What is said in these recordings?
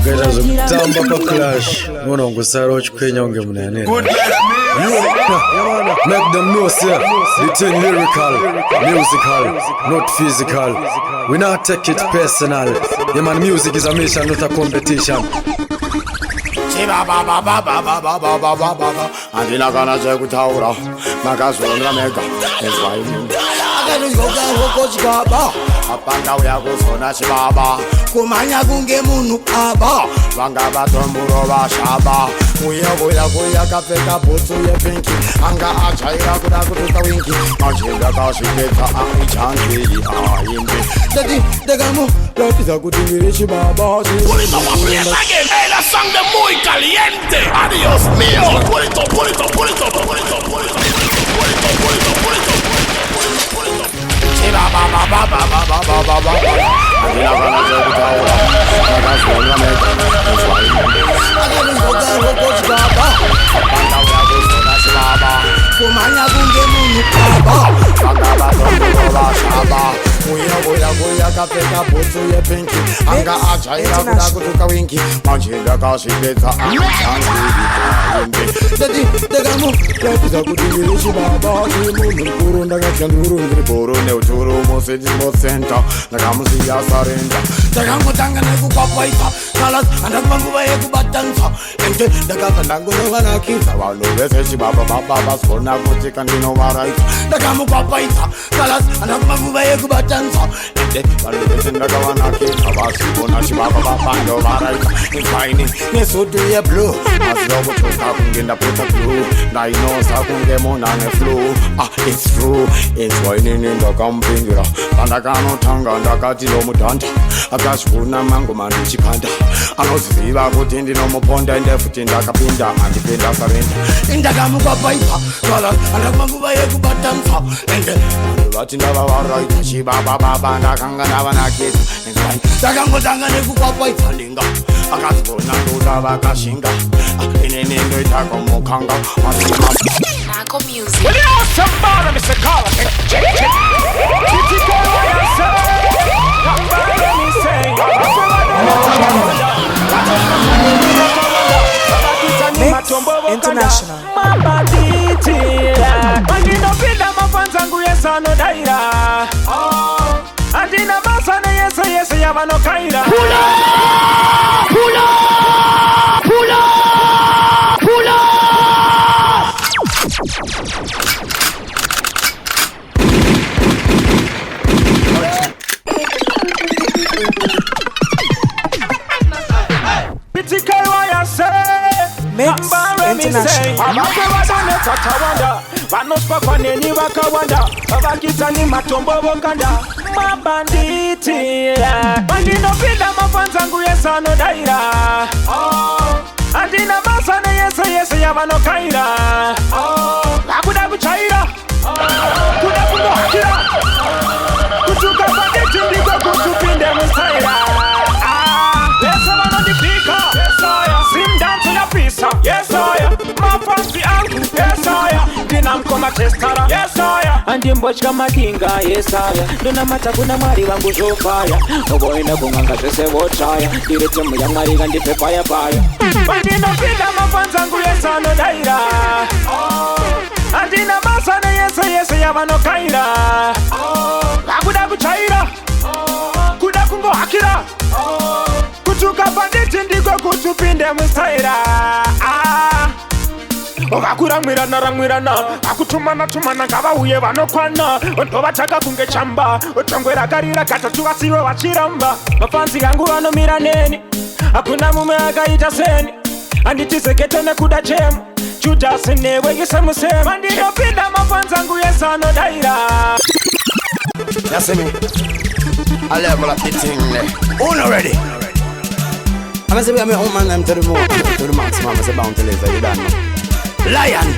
Gaga Kutamba clash. No no ngusaro chikwenya unge munene. Make them know say the thing lyrical, musical, not physical. We not take it personal. Yeah man, music is a mission, not a competition. Andina kana chekutaura makazonga mega ezvainingaakanizvokaokochikaba apanda uyakuzona chibaba kumanya kunge munhu aba vanga vatomburo vashaba uyevoyakoya kapfeka bhutsu yepinki anga ajaira kuda kutuka wingi majinda kasviketa aichanjiri aimbi tati ndakamuratidza kuti ndiri chibaba sang the muy caliente. Adiós mío. Purito. Kumanya kunge munhu baba vanga vatomburo vashaba uyevoyakoya kapfeka bhutsu yepinki anga ajaira kuda kutuka wingi majinda kasviketa aichanjiriimbi tati ndakamuratidza kuti ndiri chibaba munhu mukuru ndakachandurungiri bhoro neuturu musedimocenta ndakamusiya sarenda ndakangotanga nekukwapaidza Calaz andakuva nguva yekubatanza ende ndakabva ndangonovanakidza vanhu vese chibaba baba vasona kuti kandinovaraidza ndakamukwapaidza Calaz andakuva nguva yekubatanza ende vanhu vese ndakavanakidza vasivona chibaba baba ndovaraidza ifaini nesudu yeblue asirokutuka kunge ndapota blue ndainosa kunge munhu ane flu it's true inzwainini ndakamupingira pandakanotanga ndakati nomudhanda akazvuna mangu mandichipanda anoziva kuti ndinomuponda ende futi ndakapinda andipinda sarenda ndakamukwapaidza Calaz andakuma nguva yekubatanza ende vanhu vati ndavavaraidza chibaba baba ndakanga ndavanakidza ndakangotanga nekukwapaidza ndinga akazivona ndoda vakashinga inini ndoitako mukanga Nago music. Well, you know somebody, Mr. Calaz. Mix International. Andinopinda mafanzangu yesano daira andina basane yese yavanokaira Pula! Mix International. Vanospafaneni vakawanda vakitani matombo vokanda mabanditi andinopinda mafanzangu yesano daira andina basane yese yavanokaira vakuda kuchaira kuda kunohakira kutuka panditi ndiko kutupinde mustaira vese vanondipika simdanso yapisa yesoya mafanzi angu yesoya ndinamkoma testara yesoya andimbotya makinga yesaya ndonamata kuna mwari vangu zvofaya novoenda kunganga zvese votaya ndiri timu yamwari kandipe payapaya andinopinda mafanzi angu yesanodaira andina basane yese yavanokaira vakuda kuchaira kuda kungohakira kutuka panditi ndiko kutupinde mustaira vakakura mwirana akutumana ngavauye vanokwana ndovataka kunge chamba tongwe rakarira katatu vasive vachiramba mafanzi kangu vanomira neni hakuna mume akaita seni anditi zeketo nekuda chemu judasi newe yesemusema andinopinda mafanzi angu yesanodaira yasemi I level up the thing there. Who not ready? I'm say I'm home and I'm to the maximum. I say bound to later you done. Lion,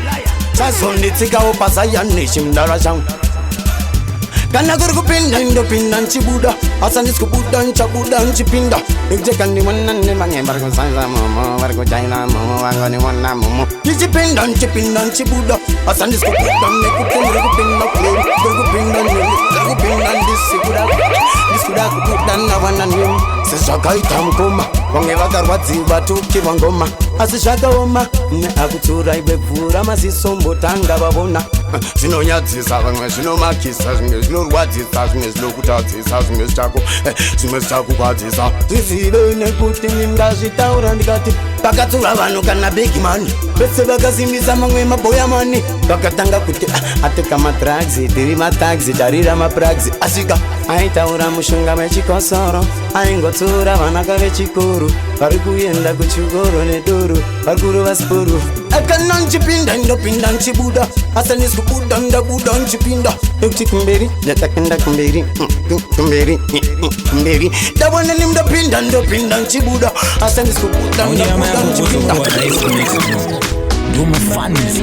just only take out pass a yan nation darajang. Kana kupinda Ndopinda Ndichibuda Asandiskubuda Ndichabuda Ndichipinda Ikjeka ni wana ni mange Varikuzama momo Varikujaina momo Wangu ni wana momo Ndichipinda Ndichipinda Ndichibuda Asandiskubuda Ndikupinda Kupinda Ndisikuda Ndisikuda kubuda na wana nimi Sishakaita mkoma Konge vakarwadziwa tukirwa ngoma Asishakaoma Ne akutura ibevura Masisombo tanga vavona Zvinonyadzisa vamwe zvinomakisa zvimwe zvinorwadzisa zvimwe zvinokutadzisa zvimwe zvichakukwadzisa zvizive nekuti ndingazvitaura ndikati pakatura vanhu kana big money vese vakasimbisa mamwe maboya mani vakatanga kuti ateka madrugs tiri mataxi tarira maprugs asvika aitaura mushonga wechikosoro aingotura vanaka vechikuru vari kuenda kuchikoro nedoro vari kurova siporo akana Ndichipinda Ndopinda Ndichibuda Asandiskubuda Ndabuda Ndichipinda ekuti kumberi ndatakenda kumberi kumberi ndabona ni Ndopinda Ndichibuda Asandiskubuda Ndabuda Ndichipinda Do my funnies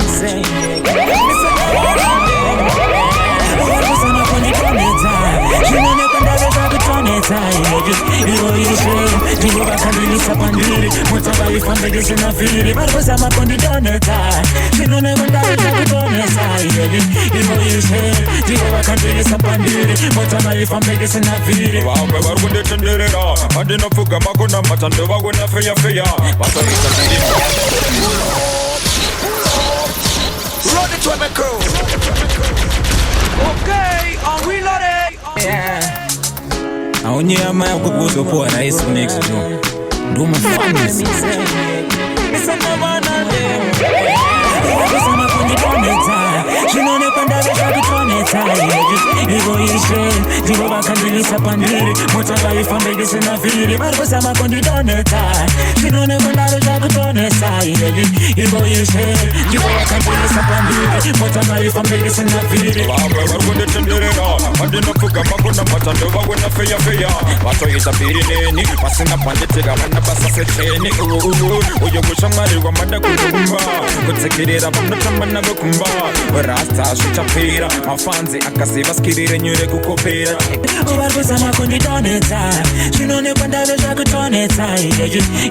Run it to my crew. Okay, I'm reloading. Yeah. Aonye ama kukuzo poa rais next no. Do my funnies. Listen to my name. Varikuzama kundidoneta. Shinone panda vesha kutoneta. Ivo ishe, divo bakandilisa pandiri. Motaba ifambege sina viri. Varikuzama kundidoneta. Shinone panda vesha kutoneta. Ivo ishe, divo bakandilisa pandiri. Motaba ifambege sina viri. Varikude tenderera. Adina fuga makuna matando waguna feya feya. Vato itabiri neni. Pasina panditega wana basa secheni. Uyo kushamari wa mada kukumba. Kutsekirira vanotamba navokumba. Rasta shuchapira. Mafanzi akasiva skirire nyure kukopera. Varikuzama kundidoneta. Shinone panda vesha kutoneta.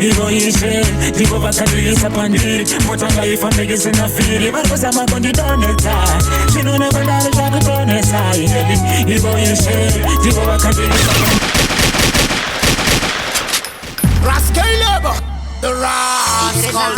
Ivo ishe, divo bakandilisa pandiri. Motanga ifambege sina viri. Varikuzama kundidoneta. Shinone panda vesha kutoneta. Ivo ishe, divo bakandilisa pandiri. Ras Caleb, the Ras Caleb.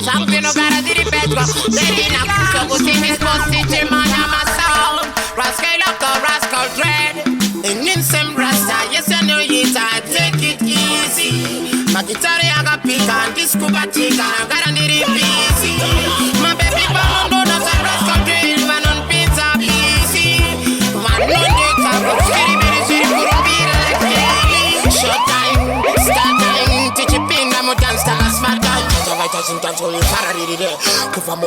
Champion of Gaga di ripeto. Lei in accusa così mi sposti c'è manama sound. Ras Caleb, the Ras Caleb. In insem rasta, yes I know it, I take it easy. Ma guitarra aga picca, disco batica, gara di ripisi. Ma baby bando non sa Ras Caleb, ma non pizza busy. Ma non detta, skiri kurumbira like short time, start time, Ndichipinda mo dance time, smart time.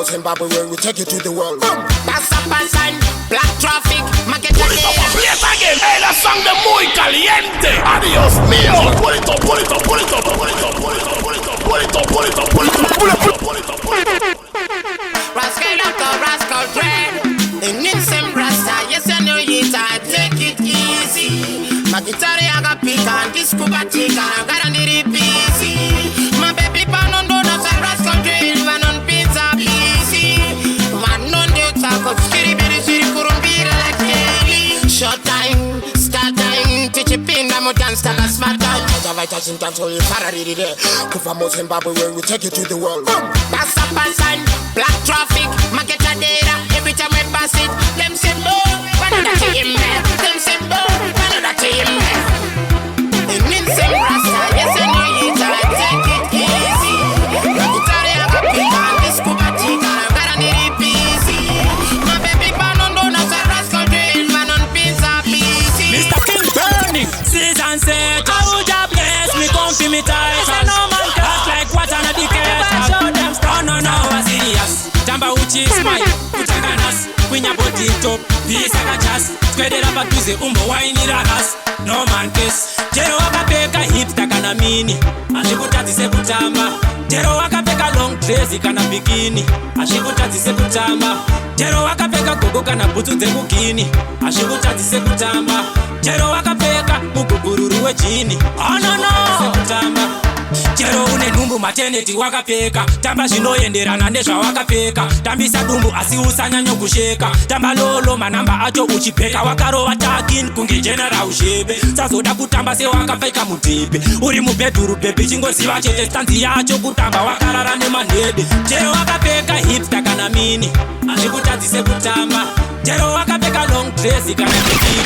Zimbabwe where we take it to the world. Pass up and sign, black traffic, market again. Please again, hey, that song the muy caliente. Adios mío. Pull it up, pull it up, pull it up, pull it up, pull it up, pull it up, pull it up, pull it up, pull it up, pull it up, pull it up, pull it up. Ras Caleb, Ras Caleb. In insem rasta, yes I know it, I take it easy. Ma guitarra aga picca, disco batica, garantiri busy. Ma baby panon dona sa Ras Caleb, ma non pizza busy. Ma non detta, skiri kurumbira like short time, start time, Ndichipinda mo dance time, smart time. Zimbabwe where we take it to the world. Pass up and sign, black traffic, market data. Every time we pass it, them say boom, another team man. Them say boom, another team man. In insane rasta, yes I know it, I take it easy. La guitarra aga picca, disco batica, garantiri busy. My baby panon dona sa Ras Caleb, man on pizza busy. Mr. King burning, season set. Souljah bless me, come to me tight. No man act like what an educator. Show them strong, no, serious. Jamba uchi smile, utaganas. Kwinya body top, this aga jazz. Square it up and use umbo wine ragas. No man kiss. Jero waka peka hip takana mini. Ashikutati se kutamba. Chero wakapfeka long dress kana bikini ashikutadzise kutamba. Chero wakapfeka gogo kana butsu dzekugini ashikutadzise kutamba. Chero wakapfeka mugugururu wejini sekutamba. Chero une nhumbu maternity wakapfeka tamba zvinoenderana nezvawakapfeka. Tambisa dumbu asi usanyanya kusheka. Tamba lolo manamba acho uchipeka. Wakarova takin kunge general ushebe. Sazoda kutamba sewakapfeka mudhebhe. Uri mubhedhuru bhebhe chingoziva chete stanzi yacho kutamba wakarara nemanhede. Chero wakapfeka hipster kana mini ashikutadzise kutamba. Chero wakapfeka long dress kana bikini.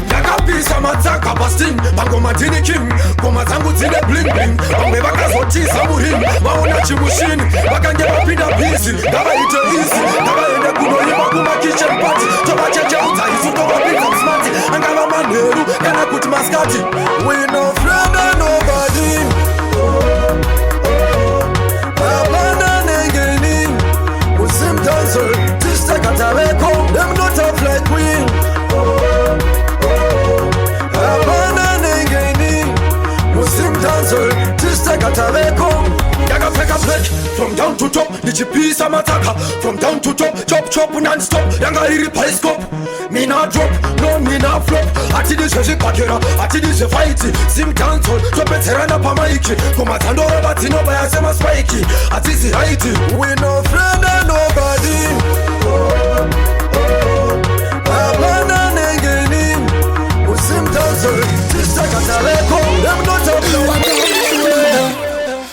Takapisa matsaka pasting Pangoma tini kim Koma zangu zine bling bling Pangwe vakazotisa muhim Maona chimushini Wakange wapinda pisi Dava ite easy Dava ende kunoyiba kuma kitchen party Toba cheche utaisu Toba pizza smarty Angava maneru Kana kuti maskati We no friend and nobody Abana nengeni Musim dancer Tiste katareko Them not tough like queen Gaga Gaga black from down to top, Ndichipinda mataka from down to top, chop non-stop. Yanga iri periscope, me not drop, no me not flop. Ati di sheji pakera, ati di she fighti, sim cancel, so beterana pa maiki. Kuma tandora batino baya sema spikey, ati si haiti. We no friend and nobody. Abana nengeni, musim cancel, tista kataleko, them not a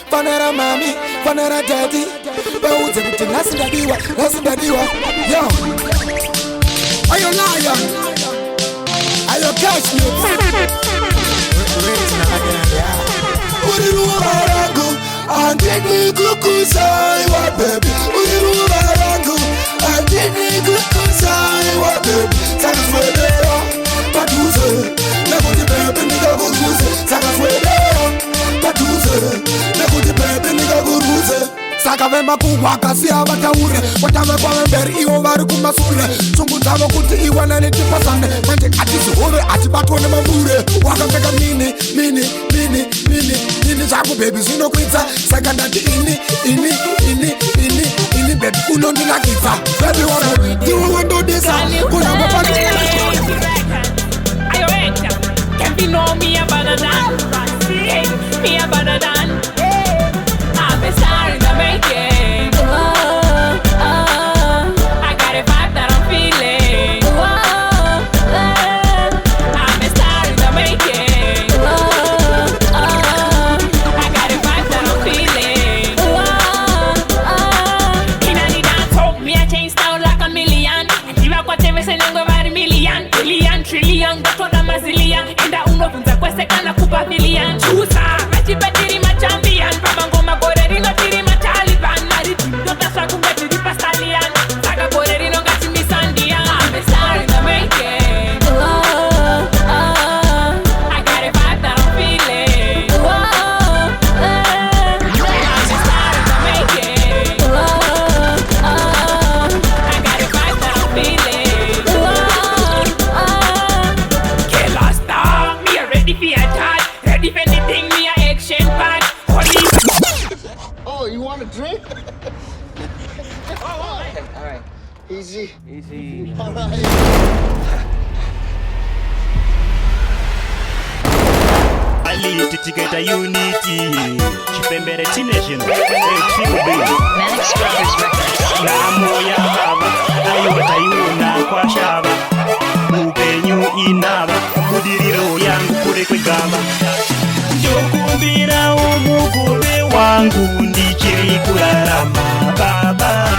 Panera mami, panera daddy. Bauze kuti nasindadiwa. Yo, are you lion? Are you Cashlance? Uriruwa barangu, andini kukusaiwa baby. Uriruwa barangu, andini kukusaiwa baby. Sakaswedera, patuze, nakuti baby nikakukuze. Sakaswedera, patuze, nakuti baby nikakukuze. Saka vema kuwaka siya vataure. Watame kwa memberi iwo vari kumasure. Chungu zavo kuti iwa nani tipasane. Manje atizihove atibatone mambure. Wakapfeka mini zvaku baby zvinokuitsa. Saka ndati ini baby unondinakidza. Baby wano ndiwe wandodesa. Kunamba pani Ayo enta Can be know me a better than Me a better than I'm a star in the making. I got a vibe that I'm feeling. I'm a star in the making. I got a vibe that I'm feeling. In a dance talk, me a change style like a million. You are whatever say I'm about a million, billion, trillion, but for the mazillion. In the uno punta queste canna cupa billion. Chusa, metti bettiri ma champion. Babango ma goreri no tiri ma Taliban. Mariti, don't ask for bettiri pa stallion. Saga goreri no gatti mi sandian. I'm a star in the making. I got a vibe that I'm feeling. I'm a star in the making. I got a vibe that I'm feeling. Killer Stah, me a ready for attack. Ready for anything, me a action pack. Oh, you want a drink? Alright. Easy. Alright. Ali titiketa unity CHIPEMBERE TEENASH Manix Brothers Records. namoya baba ayotayuna kwa shaba upenyu inaba kudiriro yangu kure kwegamba ndokumbira umugove wangu ndichiri kurarama baba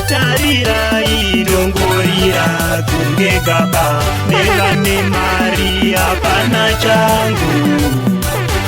tarira idongorira kunge gaba nevane mari hapana changu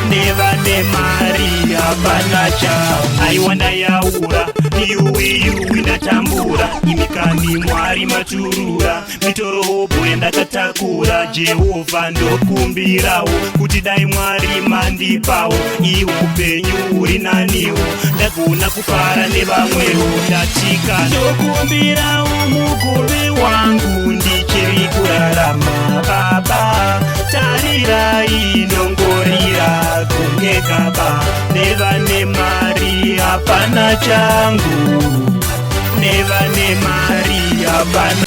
nevane mari hapana changu aiwanda yaura niuiui ndatambura imikani mwari maturura mitorobo yandakatakura Jehovha ndokumbirawo kuti dai mwari mandipawo iwo upenyu uri naniwo ndagona kufara nevamwewo ndatika ndokumbirawo mugove wangu ndichiri kurarama baba tarirai ndongorira kunge kaba nevane mari hapana changu nevane mari hapana